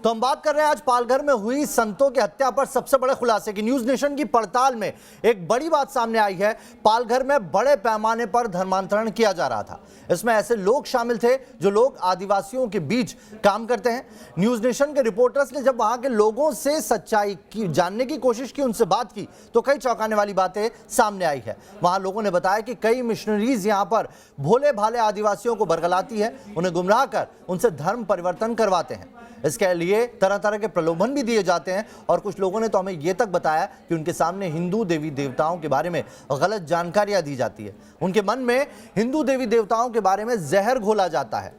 तो हम बात कर रहे हैं आज पालघर में हुई संतों की हत्या पर सबसे बड़े खुलासे की। न्यूज नेशन की पड़ताल में एक बड़ी बात सामने आई है। पालघर में बड़े पैमाने पर धर्मांतरण किया जा रहा था। इसमें ऐसे लोग शामिल थे जो लोग आदिवासियों के बीच काम करते हैं। न्यूज नेशन के रिपोर्टर्स ने जब वहां के लोगों से सच्चाई की जानने की कोशिश की, उनसे बात की, तो कई चौंकाने वाली बातें सामने आई है। वहां लोगों ने बताया कि कई मिशनरीज यहां पर भोले भाले आदिवासियों को बरगलाती है, उन्हें गुमराह कर उनसे धर्म परिवर्तन करवाते हैं। इसके लिए तरह तरह के प्रलोभन भी दिए जाते हैं और कुछ लोगों ने तो हमें यह तक बताया कि उनके सामने हिंदू देवी देवताओं के बारे में गलत जानकारियां दी जाती है। उनके मन में हिंदू देवी देवताओं के बारे में जहर घोला जाता है।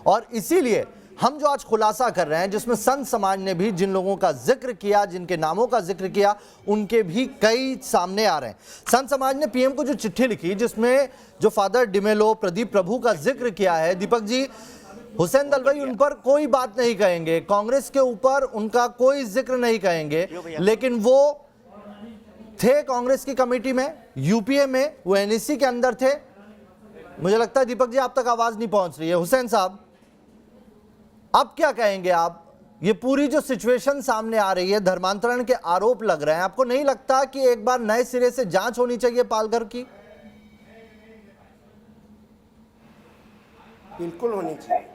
और इसीलिए हम जो आज खुलासा कर रहे हैं, जिसमें संत समाज ने भी जिन लोगों का जिक्र किया, जिनके नामों का जिक्र किया, उनके भी कई सामने आ रहे हैं। संत समाज ने पीएम को जो चिट्ठी लिखी, जिसमें जो फादर डिमेलो, प्रदीप प्रभु का जिक्र किया है, दीपक जी, हुसैन दलवाई उन पर कोई बात नहीं कहेंगे, कांग्रेस के ऊपर उनका कोई जिक्र नहीं कहेंगे, लेकिन वो थे कांग्रेस की कमेटी में, यूपीए में, वो एनएससी के अंदर थे। मुझे लगता है दीपक जी आप तक आवाज नहीं पहुंच रही है। हुसैन साहब, अब क्या कहेंगे आप? ये पूरी जो सिचुएशन सामने आ रही है, धर्मांतरण के आरोप लग रहे हैं, आपको नहीं लगता कि एक बार नए सिरे से जांच होनी चाहिए पालघर की? बिल्कुल होनी चाहिए।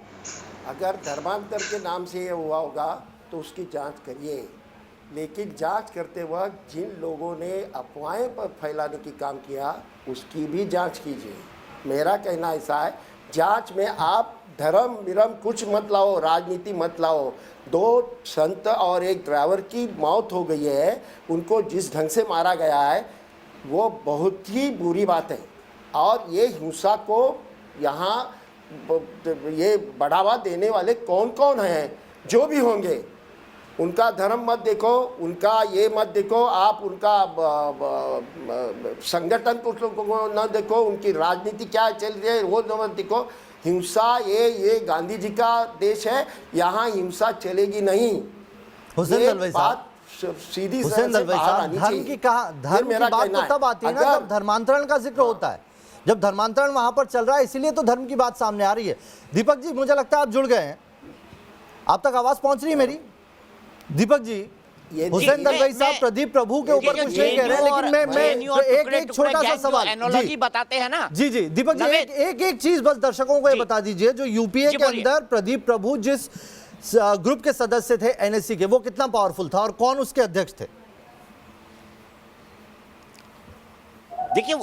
अगर धर्मांतर के नाम से ये हुआ होगा तो उसकी जांच करिए, लेकिन जांच करते वक्त जिन लोगों ने अफवाहें पर फैलाने की काम किया उसकी भी जांच कीजिए। मेरा कहना ऐसा है, जांच में आप धर्म विरम कुछ मत लाओ, राजनीति मत लाओ। 2 संत और एक ड्राइवर की मौत हो गई है, उनको जिस ढंग से मारा गया है वो बहुत ही बुरी बात है। और ये हिंसा को यहाँ ये बढ़ावा देने वाले कौन कौन हैं, जो भी होंगे, उनका धर्म मत देखो, उनका ये मत देखो, आप उनका संगठन को न देखो, उनकी राजनीति क्या चल रही है वो मत देखो। हिंसा ये गांधी जी का देश है, यहाँ हिंसा चलेगी नहीं। हुसैन दलवाई साहब, सीधी हुसैन दलवाई साहब, धर्म की बात तो तब आती है ना जब धर्मांतरण का जिक्र होता है, जब धर्मांतरण वहां पर चल रहा है, इसीलिए तो धर्म की बात सामने आ रही है। दीपक जी, मुझे लगता है आप जुड़ गए हैं, आप तक आवाज पहुंच रही है मेरी? दीपक जी, हुसैन दलवाई साहब प्रदीप प्रभु के ऊपर कुछ नहीं कह रहे हैं, लेकिन मैं एक छोटा सा सवाल एनालॉजी बताते हैं ना। जी दीपक जी, एक चीज बस दर्शकों को ये बता दीजिए, जो यूपीए के अंदर प्रदीप प्रभु जिस ग्रुप के सदस्य थे एनएससी के, वो कितना पावरफुल था और कौन उसके अध्यक्ष थे? देखिए,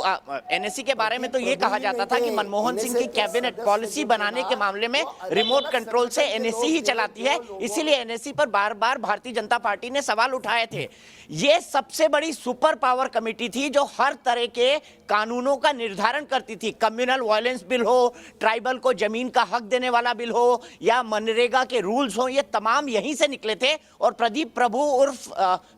एनएससी के बारे में तो ये कहा जाता था कि मनमोहन सिंह की कैबिनेट पॉलिसी बनाने के मामले में रिमोट कंट्रोल से एनएससी ही चलाती है, इसीलिए एनएससी पर बार बार भारतीय जनता पार्टी ने सवाल उठाए थे। ये सबसे बड़ी सुपर पावर कमेटी थी जो हर तरह के कानूनों का निर्धारण करती थी। कम्युनल वायलेंस बिल हो, ट्राइबल को जमीन का हक देने वाला बिल हो, या मनरेगा के रूल्स हो, ये तमाम यहीं से निकले थे। और प्रदीप प्रभु उर्फ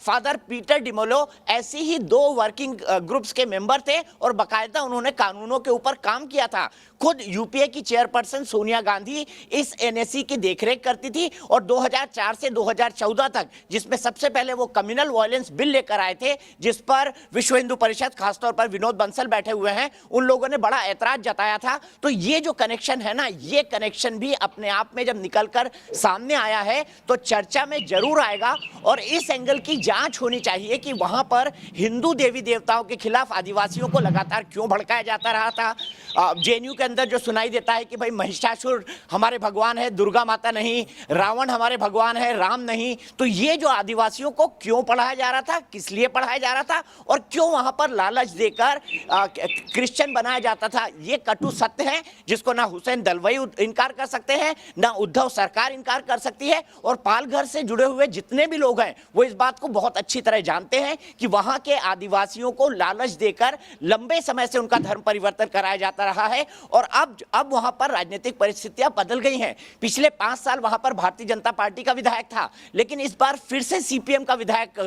फादर पीटर डिमोलो ऐसी ही 2 वर्किंग ग्रुप्स के मेंबर थे और बकायदा उन्होंने कानूनों के ऊपर काम किया था। खुद यूपीए की चेयरपर्सन सोनिया गांधी इस एनएससी की देखरेख करती थी और 2004 से 2014 तक, जिसमें सबसे पहले वो कम्युनल वायलेंस बिल लेकर आए थे, जिस पर विश्व हिंदू परिषद, खासतौर पर विनोद बंसल बैठे हुए हैं, उन लोगों ने बड़ा ऐतराज जताया था। तो ये जो कनेक्शन है ना, ये कनेक्शन भी अपने आप में जब निकलकर सामने आया है तो चर्चा में जरूर आएगा। और इस एंगल की जांच होनी चाहिए कि वहां पर हिंदू देवी देवताओं के खिलाफ आदिवासियों को लगातार क्यों भड़काया जाता रहा था। जेएनयू के अंदर जो सुनाई देता है कि भाई महिषासुर हमारे भगवान है, दुर्गा माता नहीं, रावण हमारे भगवान है, राम नहीं, तो ये जो आदिवासियों को क्यों पढ़ाया जा रहा था, किस लिए पढ़ाया जा रहा था, और क्यों वहां पर लालच देकर क्रिश्चियन बनाया जाता था, ये कटु सत्य है जिसको ना हुसैन दलवाई इनकार कर सकते हैं, ना उद्धव सरकार इनकार कर सकती है। और पालघर से जुड़े हुए जितने भी लोग हैं वो इस बात को बहुत अच्छी तरह जानते हैं कि वहां के आदिवासियों को लालच देकर लंबे समय से उनका धर्म परिवर्तन कराया जाता रहा है। और अब वहां पर राजनीतिक परिस्थितियां बदल गई हैं। पिछले 5 साल वहां पर भारतीय जनता पार्टी का विधायक था, लेकिन इस बार फिर से सीपीएम का विधायक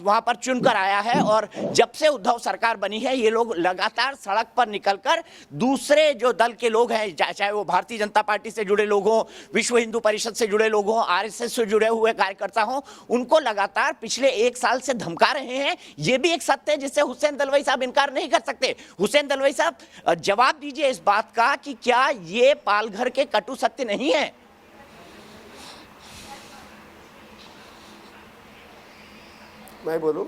वहां पर चुनकर आया है। और जब से उद्धव सरकार बनी है, ये लोग लगातार सड़क पर निकलकर दूसरे जो दल के लोग हैं, चाहे वो भारतीय जनता पार्टी से जुड़े लोग हों, विश्व हिंदू परिषद से जुड़े लोग हों, आरएसएस से जुड़े हुए कार्यकर्ता हों, उनको लगातार पिछले 1 साल से धमका रहे हैं। ये भी एक सत्य है जिससे हुसैन दलवाई साहब इनकार नहीं कर सकते। हुसैन दलवाई साहब, जवाब दीजिए इस बात का कि क्या ये पालघर के कटु सत्य नहीं है? मैं बोलूं,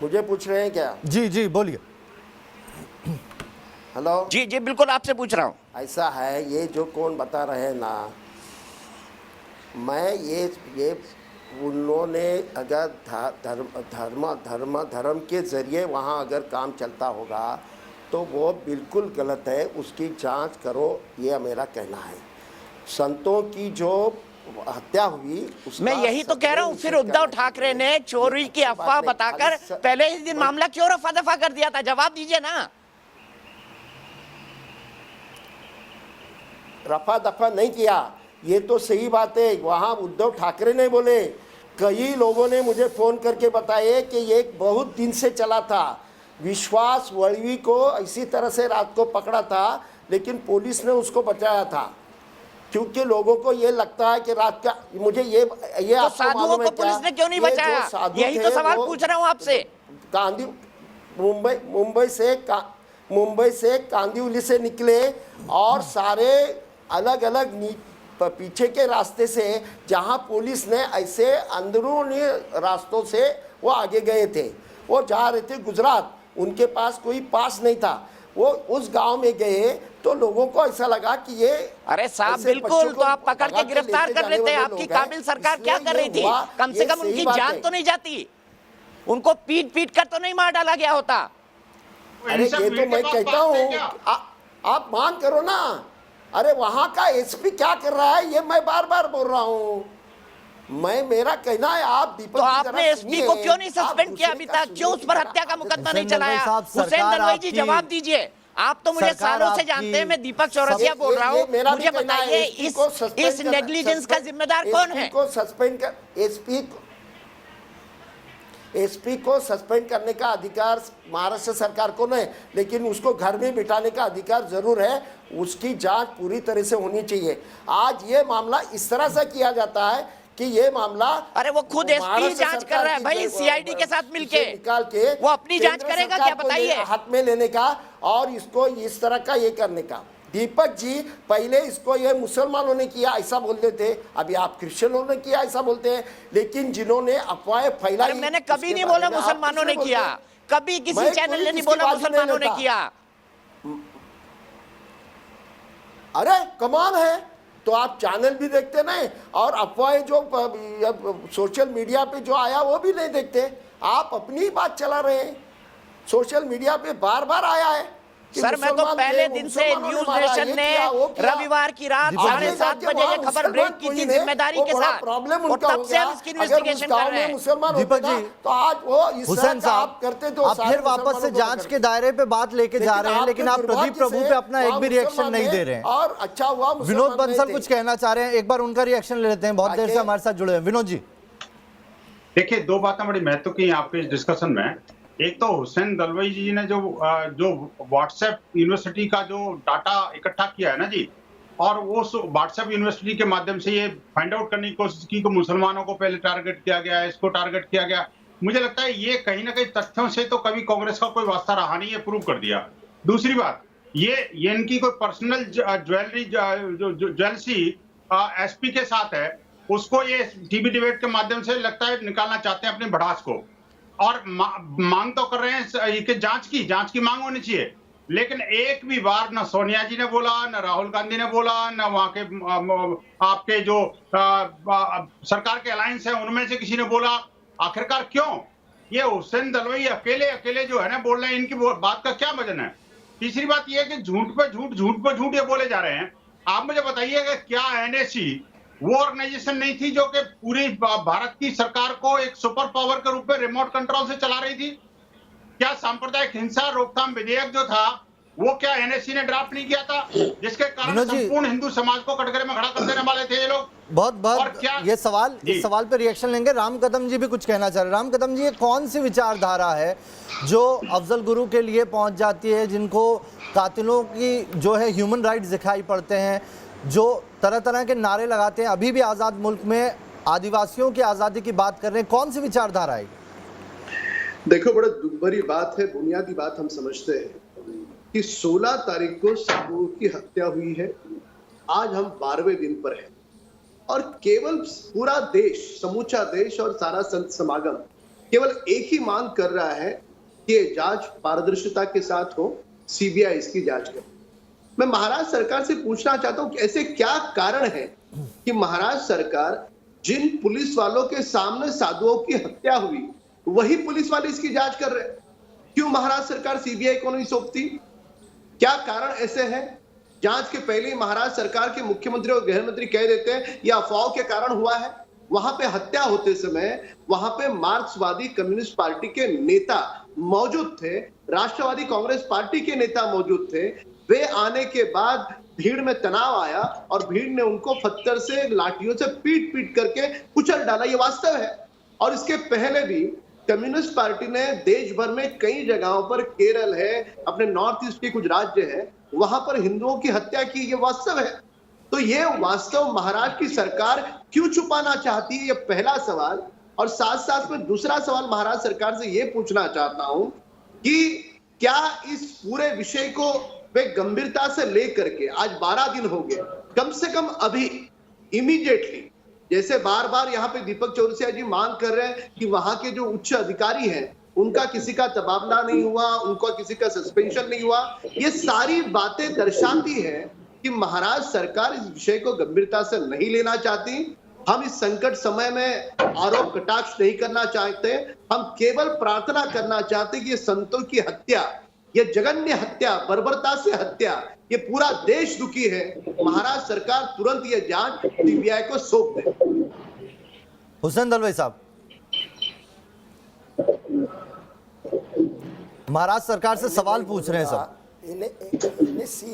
मुझे पूछ रहे हैं क्या? जी जी बोलिए। हेलो जी जी बिल्कुल आपसे पूछ रहा हूँ। ऐसा है, ये जो कौन बता रहे हैं ना, मैं ये उन्होंने अगर धर्म के ज़रिए वहाँ अगर काम चलता होगा तो वो बिल्कुल गलत है, उसकी जांच करो, ये मेरा कहना है। संतों की जो हत्या हुई, मैं यही तो कह रहा हूँ, फिर उद्धव ठाकरे ने चोरी की अफवाह बताकर पहले ही दिन मामला क्यों रफा दफा कर दिया था? जवाब दीजिए ना। रफा दफा नहीं किया, ये तो सही बात है। वहाँ उद्धव ठाकरे ने बोले, कई लोगों ने मुझे फ़ोन करके बताए कि ये बहुत दिन से चला था। विश्वास वड़वी को इसी तरह से रात को पकड़ा था, लेकिन पुलिस ने उसको बचाया था, क्योंकि लोगों को ये लगता है कि रात का, मुझे ये तो साधुओं को पुलिस ने क्यों नहीं बचाया? यही तो सवाल पूछ रहा हूँ आपसे। मुंबई से कांदिवली से निकले और सारे अलग अलग पीछे के रास्ते से, जहां पुलिस ने ऐसे अंदरूनी रास्तों से वो आगे गए थे, वो जा रहे थे गुजरात, उनके पास कोई पास नहीं था, वो उस गांव में गए तो लोगों को ऐसा लगा कि ये, अरे साहब बिल्कुल, तो आप पकड़ के गिरफ्तार कर लेते। आपकी काबिल सरकार क्या कर रही थी? कम से कम उनकी जान तो नहीं जाती, उनको पीट पीट कर तो नहीं मार डाला गया होता। अरे ये तो मैं कहता हूँ, आप मांग करो ना। अरे वहां का एसपी क्या कर रहा है, ये मैं बार बार बोल रहा हूँ। मेरा कहना है, आप दीपक, तो आपने एसपी को क्यों नहीं सस्पेंड किया अभी तक? क्यों उस पर हत्या का मुकदमा नहीं चलाया? हुसैन दलवाई जी जवाब दीजिए। आप तो मुझे सालों से जानते हैं, मैं दीपक चौरसिया बोल रहा हूँ। मुझे बताइए, इस नेग्लिजेंस का जिम्मेदार कौन है? एसपी को सस्पेंड करने का अधिकार महाराष्ट्र सरकार को नहीं, लेकिन उसको घर में बिठाने का अधिकार जरूर है। उसकी जांच पूरी तरह से होनी चाहिए। आज ये मामला इस तरह से किया जाता है कि ये मामला, अरे वो खुद एसपी जांच कर रहा है भाई, सीआईडी के साथ मिलके निकाल के वो अपनी जांच करेगा क्या? बताइए। हाथ में लेने का और इसको इस तरह का ये करने का। दीपक जी, पहले इसको ये मुसलमानों ने किया ऐसा बोलते थे, अभी आप क्रिश्चियनों ने किया ऐसा बोलते हैं, लेकिन जिन्होंने अफवाहें फैलाई, मैंने कभी नहीं बोला मुसलमानों ने किया, कभी किसी चैनल ने नहीं बोला मुसलमानों ने किया। अरे कमाल है, तो आप चैनल भी देखते नहीं, और अफवाहें जो सोशल मीडिया पे जो आया वो भी नहीं देखते। आप अपनी बात चला रहे हैं, सोशल मीडिया पे बार बार आया है। सर मैं तो पहले दिन से न्यूज नेशन ने रविवार की रात 7:30 बजे ये खबर ब्रेक की थी जिम्मेदारी के साथ, और तब से हम इसकी इन्वेस्टिगेशन कर रहे हैं। दीपक जी, तो आज वो हुसैन साहब करते तो आप फिर वापस से जांच के दायरे पे बात लेके जा रहे हैं, लेकिन आप प्रदीप प्रभु पे अपना एक भी रिएक्शन नहीं दे रहे हैं। और अच्छा हुआ विनोद बंसल कुछ कहना चाह रहे हैं, एक बार उनका रिएक्शन ले लेते हैं, बहुत देर से हमारे साथ जुड़े हैं। विनोद जी देखिए, दो बातें बड़ी महत्व की आपके इस डिस्कशन में। एक तो हुसैन दलवाई जी ने जो व्हाट्सएप यूनिवर्सिटी का जो डाटा इकट्ठा किया है ना जी, और वो व्हाट्सएप यूनिवर्सिटी के माध्यम से ये फाइंड आउट करने की कोशिश की कि मुसलमानों को पहले टारगेट किया गया, इसको टारगेट किया गया। मुझे लगता है ये कहीं ना कहीं तथ्यों से तो कभी कांग्रेस का कोई वास्ता रहा नहीं, ये प्रूव कर दिया। दूसरी बात, ये इनकी कोई पर्सनल ज्वेलसी एसपी के साथ है, उसको ये टीवी डिबेट के माध्यम से लगता है निकालना चाहते हैं अपनी भड़ास को, और मांग तो कर रहे हैं कि जांच की मांग होनी चाहिए। लेकिन एक भी बार न सोनिया जी ने बोला, न राहुल गांधी ने बोला, न वहां के आपके जो सरकार के अलायंस है उनमें से किसी ने बोला। आखिरकार क्यों ये हुसैन दलवाई अकेले जो है ना बोल रहे हैं, इनकी बात का क्या वजन है? तीसरी बात यह है कि झूठ पे झूठ ये बोले जा रहे हैं। आप मुझे बताइएगा, क्या एनएससी वो ऑर्गेनाइजेशन नहीं थी जो कि पूरी भारत की सरकार को एक सुपर पावर के रूप में रिमोट कंट्रोल से चला रही थी? क्या सांप्रदायिक हिंसा रोकथाम विधेयक जो था वो क्या एनएससी ने ड्राफ्ट नहीं किया था, जिसके कारण संपूर्ण हिंदू समाज को कटघरे में खड़ा कर देने वाले थे ये लोग? बहुत ये सवाल, इस सवाल पे रिएक्शन लेंगे। राम कदम जी भी कुछ कहना चाह रहे हैं। राम कदम जी, ये कौन सी विचारधारा है जो अफजल गुरु के लिए पहुंच जाती है, जिनको कातिलों की जो है ह्यूमन राइट्स दिखाई पड़ते हैं, जो तरह तरह के नारे लगाते हैं, अभी भी आज़ाद मुल्क में आदिवासियों की आज़ादी की बात कर रहे हैं, कौन सी विचारधारा है? देखो, बड़ा दुख भरी बात है, बुनियादी बात हम समझते हैं कि 16 तारीख को साधुओं की हत्या हुई है, आज हम 12वें दिन पर हैं। और केवल पूरा देश, समूचा देश और सारा संत समागम केवल एक ही मांग कर रहा है कि ये जांच पारदर्शिता के साथ हो, सीबीआई इसकी जांच करे। मैं महाराष्ट्र सरकार से पूछना चाहता हूं कि ऐसे क्या कारण है कि महाराष्ट्र सरकार जिन पुलिस वालों के सामने साधुओं की हत्या हुई वही पुलिस वाले इसकी जांच कर रहे हैं? क्यों महाराष्ट्र सरकार सीबीआई को नहीं सौंपती? क्या कारण ऐसे हैं? जांच के पहले ही महाराष्ट्र सरकार के मुख्यमंत्री और गृह मंत्री कह देते हैं यह अफवाह के कारण हुआ है। वहां पे हत्या होते समय वहां पे मार्क्सवादी कम्युनिस्ट पार्टी के नेता मौजूद थे, राष्ट्रवादी कांग्रेस पार्टी के नेता मौजूद थे। वे आने के बाद भीड़ में तनाव आया और भीड़ ने उनको पत्थर से, लाठियों से पीट पीट करके कुचल डाला। ये वास्तव है। और इसके पहले भी कम्युनिस्ट पार्टी ने देश भर में कई जगहों पर, केरल है, अपने नॉर्थ ईस्ट के कुछ राज्य है, वहां पर हिंदुओं की हत्या की। ये वास्तव है। तो ये वास्तव महाराष्ट्र की सरकार क्यों छुपाना चाहती है, ये पहला सवाल। और साथ साथ में दूसरा सवाल महाराष्ट्र सरकार से ये पूछना चाहता हूं कि क्या इस पूरे विषय को वे गंभीरता से लेकर के, आज 12 दिन हो गए, कम से कम अभी इमीडिएटली, जैसे बार बार यहाँ पे दीपक चौरसिया जी मांग कर रहे हैं कि वहां के जो उच्च अधिकारी हैं उनका किसी का तबादला नहीं हुआ, उनका किसी का सस्पेंशन नहीं हुआ, ये सारी बातें दर्शाती है कि महाराष्ट्र सरकार इस विषय को गंभीरता से नहीं लेना चाहती। हम इस संकट समय में आरोप कटाक्ष नहीं करना चाहते, हम केवल प्रार्थना करना चाहते कि ये संतों की हत्या, ये जघन्य हत्या, बर्बरता से हत्या, ये पूरा देश दुखी है। महाराष्ट्र सरकार तुरंत ये जांच सीबीआई को सौंप दे। हुसैन दलवाई साहब, महाराष्ट्र सरकार से सवाल पूछ रहे हैं सब।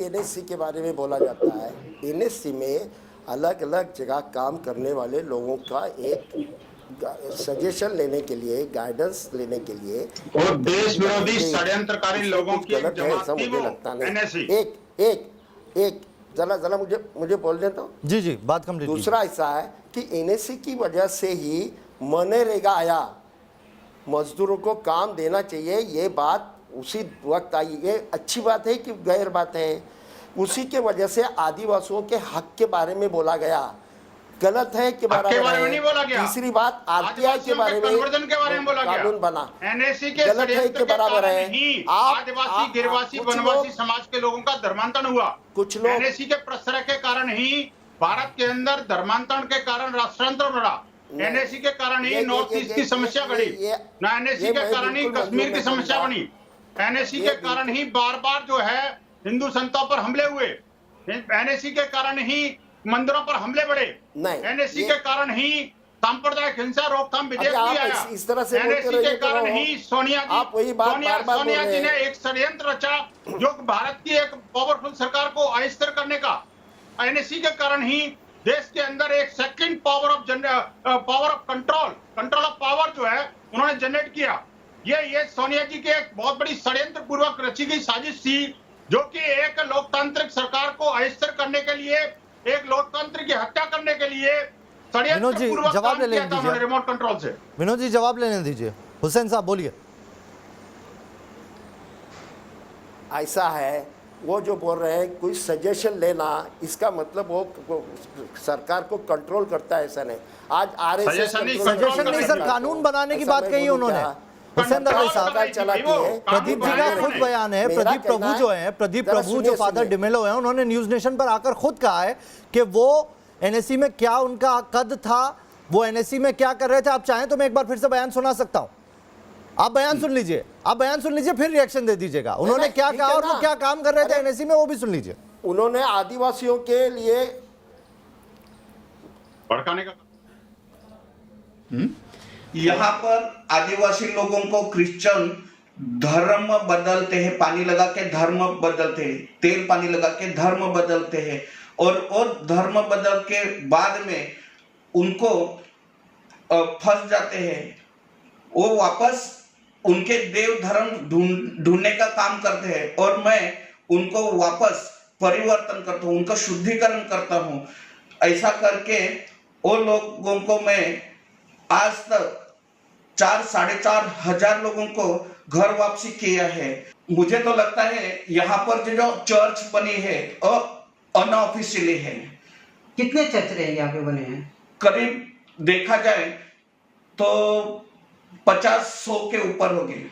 एनएससी के बारे में बोला जाता है। एनएससी में अलग अलग जगह काम करने वाले लोगों का एक सजेशन लेने के लिए, गाइडेंस लेने के लिए, और देश विरोधी षड्यंत्रकारी लोगों की गलत है ऐसा मुझे लगता नहीं। एक जरा मुझे बोलने दो। जी जी, बात कंप्लीट। दूसरा ऐसा है कि एनएससी की वजह से ही मनरेगा आया, मजदूरों को काम देना चाहिए, ये बात उसी वक्त आई। ये अच्छी बात है कि गैर बात है? उसी के वजह से आदिवासियों के हक के बारे में बोला गया, गलत है कि बारे में नहीं बोला गया। तीसरी बात आरटीआई के बारे में, कन्वर्जन के बारे में बोला गया, कानून बना, एनएससी के गलत है के बराबर है। आदिवासी, गिरवासी, वनवासी समाज के लोगों का धर्मांतरण हुआ। कुछ लोग एनएससी के प्रश्रय के कारण ही भारत के अंदर धर्मांतरण के कारण राष्ट्रांतर बढ़ा। एनएससी के कारण ही नॉर्थ ईस्ट की समस्या बढ़ी, ना एनएससी के कारण ही कश्मीर की समस्या बनी। एनएससी के कारण ही बार बार जो है हिंदू संतों पर हमले हुए, एनएससी के कारण ही मंदिरों पर हमले बढ़े, एनएससी के कारण ही सांप्रदायिक हिंसा रोकथाम विधेयक भी आया। इस तरह से एनएससी के कारण ही सोनिया जी ने एक षड्यंत्र रचा जो भारत की एक पावरफुल सरकार को अस्थिर करने का। एनएससी के कारण ही देश के अंदर एक second power of control of power जो है उन्होंने जनरेट किया। ये सोनिया जी के एक बहुत बड़ी षड्यंत्र पूर्वक रची गई साजिश थी, जो कि एक लोकतांत्रिक सरकार को अस्थिर करने के लिए, एक लोकतंत्र की हत्या करने के लिए विनोद जी जवाब ले लेने दीजिए, रिमोट कंट्रोल से। विनोद जी जवाब लेने दीजिए। हुसैन साहब बोलिए। ऐसा है, वो जो बोल रहे हैं कोई सजेशन लेना, इसका मतलब वो सरकार को कंट्रोल करता है, ऐसा नहीं। आज आरएसएस सजेशन नहीं सर, कानून बनाने की बात कही उन्होंने। हुसैन दलवाई साहब, प्रदीप जी का खुद बयान है, प्रदीप प्रभु जो है, प्रदीप प्रभु जो फादर डिमेलो है, उन्होंने न्यूज नेशन पर आकर खुद कहा है कि वो एनएससी में क्या उनका कद था, वो एनएससी में क्या कर रहे थे। आप चाहें तो मैं एक बार फिर से बयान सुना सकता हूं, आप बयान सुन लीजिए, फिर रिएक्शन दे दीजिएगा। उन्होंने क्या कहा और वो क्या काम कर रहे थे एनएससी में, वो भी सुन लीजिए। उन्होंने आदिवासियों के लिए भड़काने का, यहाँ पर आदिवासी लोगों को क्रिश्चियन धर्म बदलते हैं, पानी लगा के धर्म बदलते हैं, तेल पानी लगा के धर्म बदलते हैं, और धर्म बदल के बाद में उनको फंस जाते हैं, वो वापस उनके देव धर्म ढूंढने का काम करते हैं, और मैं उनको वापस परिवर्तन करता हूँ, उनका शुद्धिकरण करता हूँ। ऐसा करके वो लोगों को मैं आज तक 4-4.5 हजार लोगों को घर वापसी किया है। मुझे तो लगता है यहाँ पर जो चर्च बनी है अनऑफिशियली है, कितने चचरे यहाँ पे बने हैं? करीब देखा जाए तो 50-100 के ऊपर हो गए।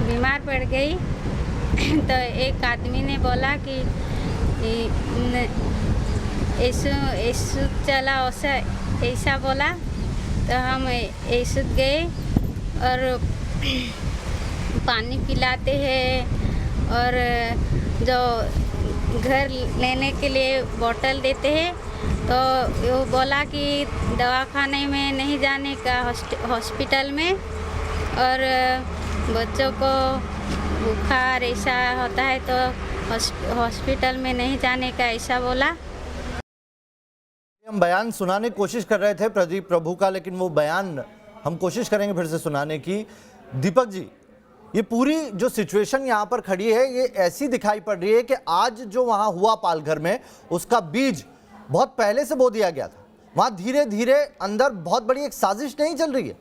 बीमार पड़ गई तो एक आदमी ने बोला कि यीशु चला ऐसा बोला, तो हम यीशु गए और पानी पिलाते हैं और जो घर लेने के लिए बोतल देते हैं। तो वो बोला कि दवाखाने में नहीं जाने का, हॉस्पिटल में, और बच्चों को बुखार ऐसा होता है तो हॉस्पिटल में नहीं जाने का ऐसा बोला। हम बयान सुनाने की कोशिश कर रहे थे प्रदीप प्रभु का, लेकिन वो बयान हम कोशिश करेंगे फिर से सुनाने की। दीपक जी, ये पूरी जो सिचुएशन यहाँ पर खड़ी है ये ऐसी दिखाई पड़ रही है कि आज जो वहाँ हुआ पालघर में, उसका बीज बहुत पहले से बो दिया गया था। वहाँ धीरे धीरे अंदर बहुत बड़ी एक साजिश नहीं चल रही है?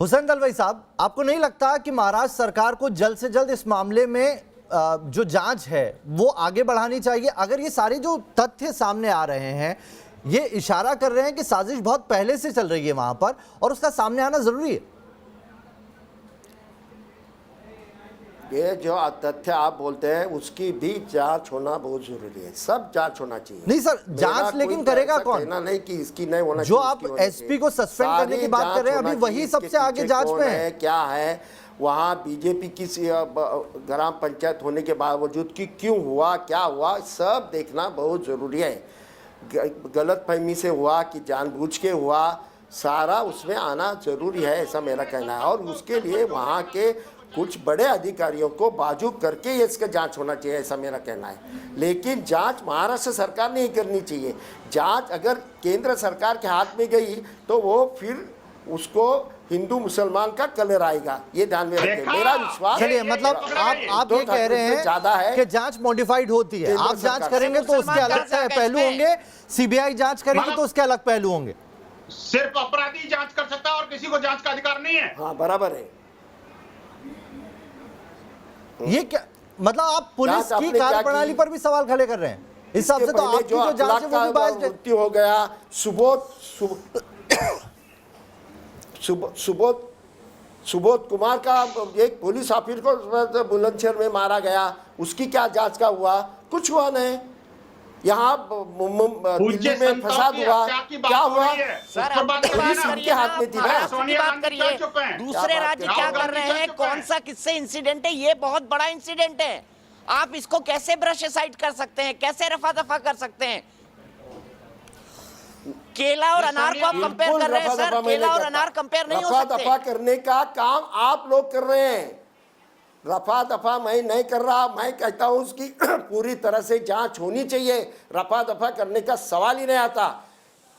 हुसैन दलवाई साहब, आपको नहीं लगता कि महाराष्ट्र सरकार को जल्द से जल्द इस मामले में जो जांच है वो आगे बढ़ानी चाहिए? अगर ये सारे जो तथ्य सामने आ रहे हैं ये इशारा कर रहे हैं कि साजिश बहुत पहले से चल रही है वहां पर और उसका सामने आना जरूरी है। ये जो तथ्य आप बोलते हैं उसकी भी जांच होना बहुत जरूरी है। सब जांच होना चाहिए। नहीं सर, जांच लेकिन करेगा कौन? कहना नहीं कि इसकी नहीं होना जो आप एसपी को सस्पेंड करने की बात कर रहे हैं, अभी वही सबसे आगे जांच में है। क्या है वहाँ बीजेपी की ग्राम पंचायत होने के बावजूद कि क्यों हुआ, क्या हुआ, सब देखना बहुत जरूरी है। गलत फहमी से हुआ कि जानबूझ के हुआ, सारा उसमें आना जरूरी है, ऐसा मेरा कहना है। और उसके लिए वहाँ के कुछ बड़े अधिकारियों को बाजू करके इसका जांच होना चाहिए, ऐसा मेरा कहना है। लेकिन जांच महाराष्ट्र सरकार नहीं करनी चाहिए। जांच अगर केंद्र सरकार के हाथ में गई तो वो फिर उसको हिंदू मुसलमान का कलर आएगा, ये ध्यान में रखें। मेरा विश्वास। चलिए, मतलब आप ये कह रहे हैं ज्यादा है कि जांच मॉडिफाइड होती है। आप जांच करेंगे तो उसके अलग से पहलू होंगे, सीबीआई जांच करेगी तो उसके अलग पहलू होंगे। सिर्फ अपराधी जांच कर सकता है और किसी को जांच का अधिकार नहीं है। हाँ, बराबर है। ये क्या मतलब आप पुलिस की कार्यप्रणाली पर भी सवाल खड़े कर रहे हैं? इस हिसाब से तो आपकी जो जांच है वो भी बायस्ड है। मृत्यु हो गया, सुबोध कुमार का एक पुलिस ऑफिसर को बुलंदशहर में मारा गया, उसकी क्या जांच का हुआ? कुछ हुआ नहीं। यहाँ दिल्ली में फसाद हुआ, क्या हुआ? पुलिस उनके हाथ में थी ना। दूसरे राज्य क्या कर रहे हैं, कौन सा किससे इंसिडेंट है, ये बहुत बड़ा इंसिडेंट है। आप इसको कैसे ब्रश असाइड कर सकते हैं, कैसे रफा दफा कर सकते हैं? केला और अनार को आप कंपेयर कर रहे हैं सर, केला और अनार कंपेयर नहीं हो सकते। रफा दफा करने का काम आप लोग कर रहे हैं। रफा दफा मैं नहीं कर रहा, मैं कहता हूं उसकी पूरी तरह से जांच होनी चाहिए। रफा दफा करने का सवाल ही नहीं आता।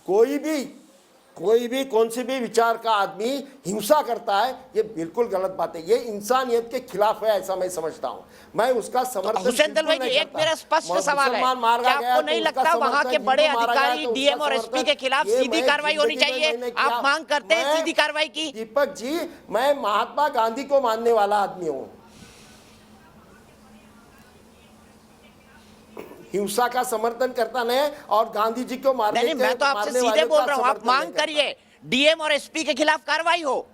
कोई भी कौन से भी विचार का आदमी हिंसा करता है, ये बिल्कुल गलत बात है। ये इंसानियत के खिलाफ है, ऐसा मैं समझता हूं। मैं उसका समर्थन हुसैन दलवाई जी, एक मेरा स्पष्ट सवाल है, क्या आपको नहीं लगता वहां के बड़े अधिकारी डीएम और एसपी के खिलाफ सीधी कार्रवाई होनी चाहिए? आप मांग करते हैं सीधी कार्रवाई की? दीपक जी, मैं महात्मा गांधी को मानने वाला आदमी हूं। हिंसा का समर्थन करता नहीं और गांधी जी को मारने नहीं, मैं तो आपसे सीधे बोल रहा हूं, आप मांग करिए डीएम और एसपी के खिलाफ कार्रवाई हो।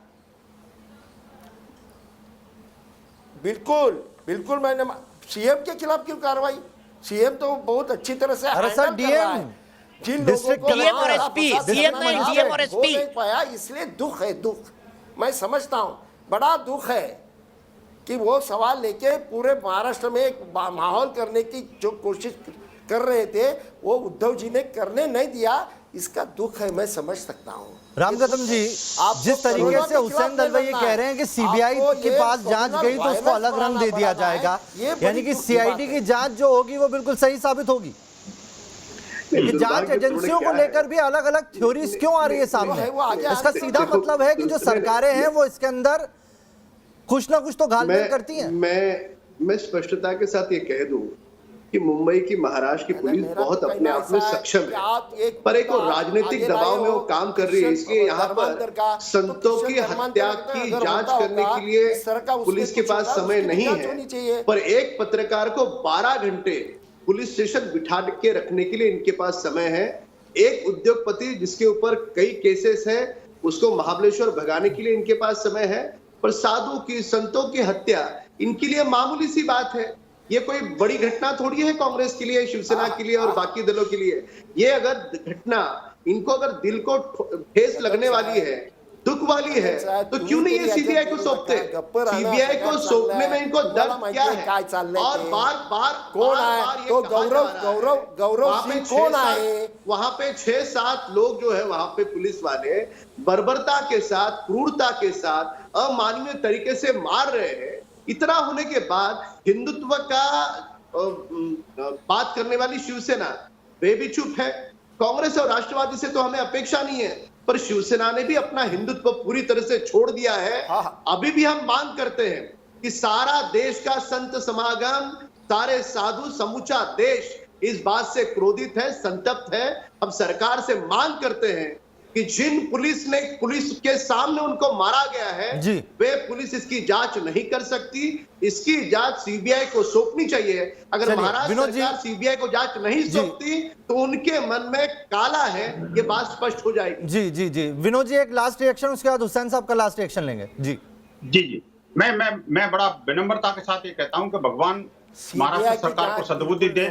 बिल्कुल मैंने सीएम के खिलाफ क्यों कार्रवाई? सीएम तो बहुत अच्छी तरह से डीएम जिन लोगों को डीएम और एसपी, सीएम नहीं, डीएम और एसपी नहीं पाया, इसलिए दुख है। दुख मैं समझता हूं, बड़ा दुख है कि वो सवाल लेके पूरे महाराष्ट्र में एक माहौल करने की जो कोशिश कर रहे थे वो उद्धव जी ने करने नहीं दिया। इसका दुख है, मैं समझ सकता हूँ। रामगतम जी, जिस तरीके से हुसैन दलवाई ये कह रहे हैं कि सीबीआई के पास जांच गई तो उसको अलग रंग दे दिया जाएगा, यानी कि सीआईडी की जांच जो होगी वो बिल्कुल सही साबित होगी। जांच एजेंसियों को लेकर भी अलग अलग थ्योरीज क्यों आ रही है सामने? इसका सीधा मतलब है कि जो सरकारें हैं वो इसके अंदर कुछ ना कुछ तो घालमेल करती हैं। मैं स्पष्टता के साथ ये कह दूं कि मुंबई की, महाराष्ट्र की पुलिस बहुत अपने आप में सक्षम है, पर एक राजनीतिक दबाव में वो काम कर रही है। इसलिए यहाँ पर संतों की हत्या की जांच करने के लिए पुलिस के पास समय नहीं है, पर एक पत्रकार को 12 घंटे पुलिस स्टेशन बिठा के रखने के लिए इनके पास समय है। एक उद्योगपति जिसके ऊपर कई केसेस है, उसको महाबलेश्वर भगाने के लिए इनके पास समय है, पर साधु की, संतों की हत्या इनके लिए मामूली सी बात है। ये कोई बड़ी घटना थोड़ी है कांग्रेस के लिए, शिवसेना के लिए और बाकी दलों के लिए। ये अगर घटना इनको अगर दिल को ठेस लगने वाली है, दुख वाली है, तो क्यों नहीं ये सीबीआई को सौंपते? सीबीआई को सौंपने में इनको दर्द क्या है? और बार बार कौन आए तो गौरव सिंह कौन आए? वहां पे 6-7 लोग जो है वहां पे पुलिस वाले बर्बरता के साथ, क्रूरता के साथ, अमानवीय तरीके से मार रहे हैं। इतना होने के बाद हिंदुत्व का बात करने वाली शिवसेना वे भी चुप है। कांग्रेस और राष्ट्रवादी से तो हमें अपेक्षा नहीं है, पर शिवसेना ने भी अपना हिंदुत्व पूरी तरह से छोड़ दिया है। अभी भी हम मांग करते हैं कि सारा देश का संत समागम, सारे साधु, समूचा देश इस बात से क्रोधित है, संतप्त है। हम सरकार से मांग करते हैं कि जिन पुलिस के सामने उनको मारा गया है, वे पुलिस इसकी जांच नहीं कर सकती। इसकी जांच सीबीआई को सौंपनी चाहिए। अगर महाराष्ट्र सरकार सीबीआई को जांच नहीं सौंपती तो उनके मन में काला है, ये बात स्पष्ट हो जाएगी। जी जी जी विनोद जी, एक लास्ट रिएक्शन, उसके बाद हुसैन साहब का लास्ट रिएक्शन लेंगे। जी जी जी मैं बड़ा विनम्रता के साथ ये कहता हूं कि भगवान महाराष्ट्र सरकार को सद्बुद्धि दे,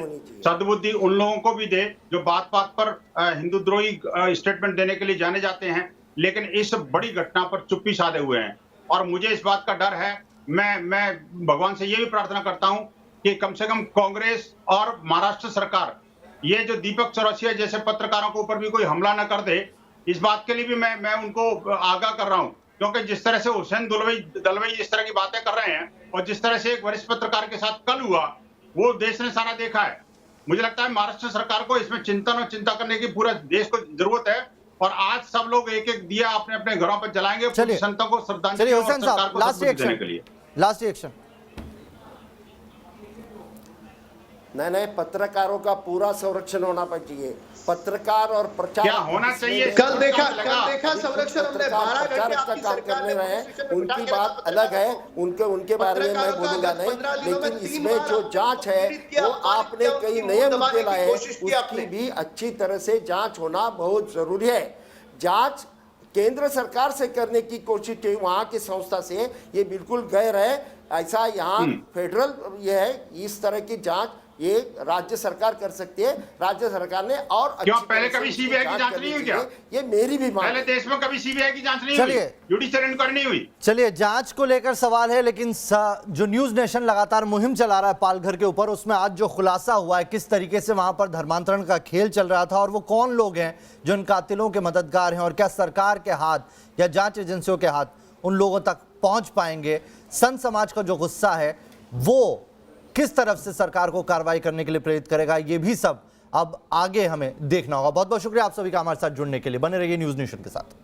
सद्बुद्धि उन लोगों को भी दे जो बात बात पर हिंदू द्रोही स्टेटमेंट देने के लिए जाने जाते हैं, लेकिन इस बड़ी घटना पर चुप्पी साधे हुए हैं। और मुझे इस बात का डर है, मैं भगवान से ये भी प्रार्थना करता हूं कि कम से कम कांग्रेस और महाराष्ट्र सरकार ये जो दीपक चौरसिया जैसे पत्रकारों के ऊपर भी कोई हमला न कर दे, इस बात के लिए भी मैं उनको आगाह कर रहा हूं। क्योंकि जिस तरह से हुसैन दलवाई इस तरह की बातें कर रहे हैं और जिस तरह से एक वरिष्ठ पत्रकार के साथ कल हुआ, वो देश ने सारा देखा है। मुझे लगता है महाराष्ट्र सरकार को इसमें चिंता करने की पूरा देश को जरूरत है। और आज सब लोग एक एक दिया अपने अपने घरों पर जलाएंगे संतों को श्रद्धांजलि और सरकार को सद्बुद्धि देने के लिए। Last reaction. नहीं, पत्रकारों का पूरा संरक्षण होना चाहिए। पत्रकार और प्रचार क्या होना चाहिए? कल देखा संरक्षण हमने 12 घंटे का काम करने रहे हैं, उनकी बात अलग है, उनके बारे में मैं बोलूंगा नहीं। लेकिन इसमें जो जांच है वो आपने कई नए मुद्दे लाए, उसकी भी अच्छी तरह से जांच होना बहुत जरूरी है। जांच केंद्र सरकार से करने की कोशिश की, वहां की संस्था से, ये बिल्कुल गैर है। ऐसा यहाँ फेडरल ये है, इस तरह की जांच ये राज्य सरकार कर सकती है। राज्य सरकार ने और क्यों पहले कभी सीबीआई की जांच नहीं हुई क्या? ये मेरी भी मांग है। पहले देश में कभी सीबीआई की जांच नहीं हुई, जुडिशियल इंक्वायरी नहीं हुई। चलिए, जांच को लेकर सवाल है, लेकिन जो न्यूज नेशन लगातार मुहिम चला रहा है पालघर के ऊपर, उसमें आज जो खुलासा हुआ है किस तरीके से वहां पर धर्मांतरण का खेल चल रहा था और वो कौन लोग हैं जो इन कातिलों के मददगार हैं, और क्या सरकार के हाथ या जांच एजेंसियों के हाथ उन लोगों तक पहुंच पाएंगे। संत समाज का जो गुस्सा है वो किस तरफ से सरकार को कार्रवाई करने के लिए प्रेरित करेगा, ये भी सब अब आगे हमें देखना होगा। बहुत बहुत शुक्रिया आप सभी का हमारे साथ जुड़ने के लिए। बने रहिए न्यूज नेशन के साथ।